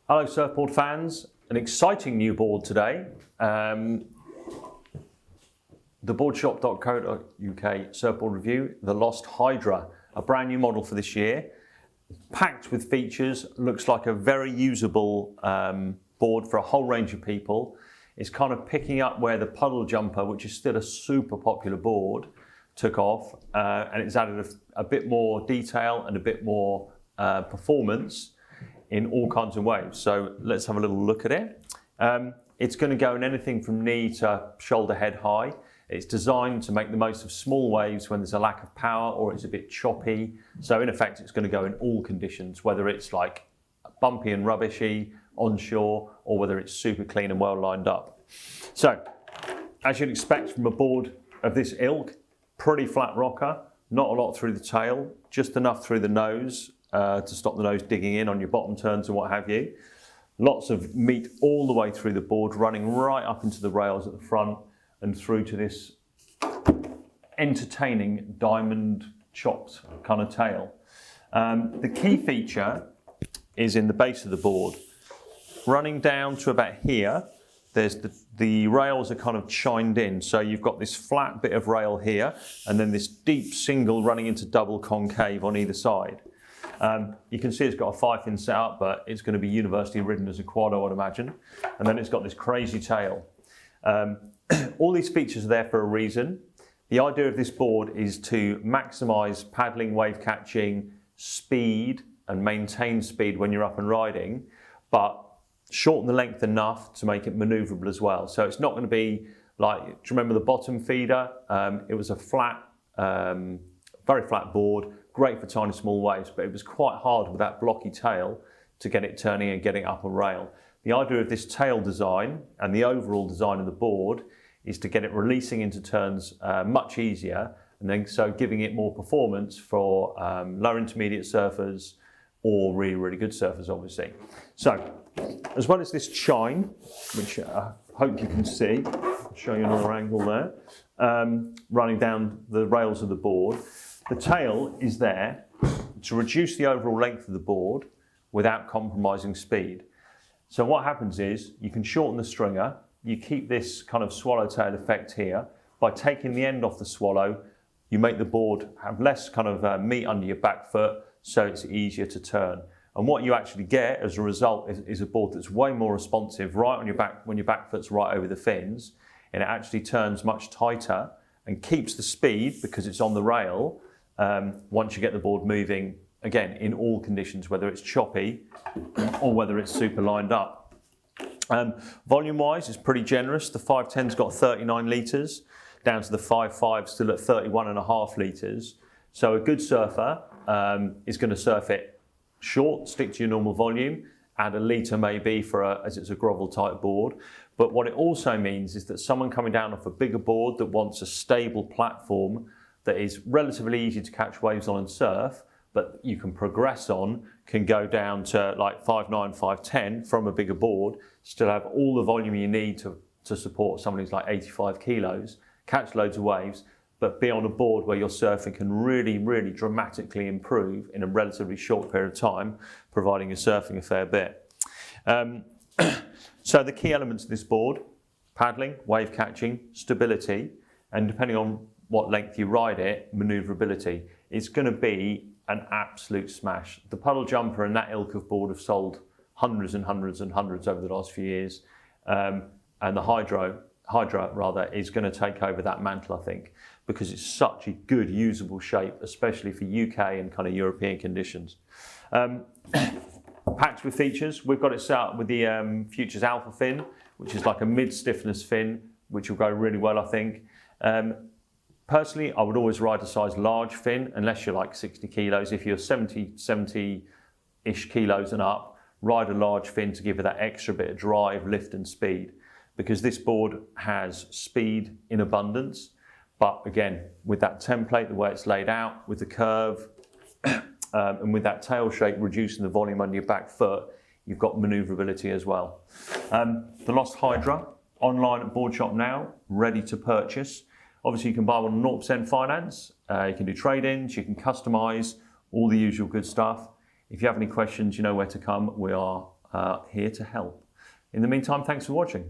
Hello surfboard fans, an exciting new board today. The boardshop.co.uk surfboard review, the Lost Hydra, a brand new model for this year. Packed with features, looks like a very usable board for a whole range of people. It's kind of picking up where the Puddle Jumper, which is still a super popular board, took off, and it's added a bit more detail and a bit more performance in all kinds of waves. So let's have a little look at it. It's going to go in anything from knee to shoulder head high. It's designed to make the most of small waves when there's a lack of power or it's a bit choppy. So in effect, it's going to go in all conditions, whether it's like bumpy and rubbishy onshore or whether it's super clean and well lined up. So as you'd expect from a board of this ilk, pretty flat rocker, not a lot through the tail, just enough through the nose to stop the nose digging in on your bottom turns and what have you. Lots of meat all the way through the board, running right up into the rails at the front and through to this entertaining diamond chopped kind of tail. The key feature is in the base of the board. Running down to about here, there's the rails are kind of chined in. So you've got this flat bit of rail here and then this deep single running into double concave on either side. You can see it's got a 5-fin setup, but it's going to be universally ridden as a quad, I would imagine. And then it's got this crazy tail. All these features are there for a reason. The idea of this board is to maximise paddling, wave catching, speed, and maintain speed when you're up and riding, but shorten the length enough to make it manoeuvrable as well. So it's not going to be like, do you remember the bottom feeder? It was a flat, very flat board, great for tiny small waves, but it was quite hard with that blocky tail to get it turning and getting up on rail. The idea of this tail design and the overall design of the board is to get it releasing into turns much easier, and then so giving it more performance for lower intermediate surfers or really, really good surfers, obviously. So, as well as this chine, which I hope you can see, I'll show you another angle there, running down the rails of the board, the tail is there to reduce the overall length of the board without compromising speed. So what happens is you can shorten the stringer, you keep this kind of swallowtail effect here. By taking the end off the swallow, you make the board have less kind of meat under your back foot, so it's easier to turn. And what you actually get as a result is a board that's way more responsive right on your back when your back foot's right over the fins, and it actually turns much tighter and keeps the speed because it's on the rail once you get the board moving, again, in all conditions, whether it's choppy or whether it's super lined up. Volume-wise, it's pretty generous. The 510's got 39 litres, down to the 5.5 still at 31.5 litres. So a good surfer is going to surf it short, stick to your normal volume, add a litre maybe as it's a grovel type board. But what it also means is that someone coming down off a bigger board that wants a stable platform that is relatively easy to catch waves on and surf, but you can progress on, can go down to like 5.9, 5.10 from a bigger board, still have all the volume you need to support someone who's like 85 kilos, catch loads of waves, but be on a board where your surfing can really, really dramatically improve in a relatively short period of time, providing you're surfing a fair bit. So the key elements of this board, paddling, wave catching, stability, and depending on what length you ride it, manoeuvrability. It's going to be an absolute smash. The Puddle Jumper and that ilk of board have sold hundreds and hundreds and hundreds over the last few years. And the Hydra is going to take over that mantle, I think, because it's such a good usable shape, especially for UK and kind of European conditions. Packed with features, we've got it set up with the Futures Alpha fin, which is like a mid-stiffness fin, which will go really well, I think. Personally, I would always ride a size large fin, unless you're like 60 kilos. If you're 70-ish kilos and up, ride a large fin to give it that extra bit of drive, lift and speed. Because this board has speed in abundance, but again, with that template, the way it's laid out, with the curve, and with that tail shape reducing the volume under your back foot, you've got manoeuvrability as well. The Lost Hydra, online at Boardshop now, ready to purchase. Obviously, you can buy one on 0% finance, you can do trade-ins, you can customise, all the usual good stuff. If you have any questions, you know where to come. We are here to help. In the meantime, thanks for watching.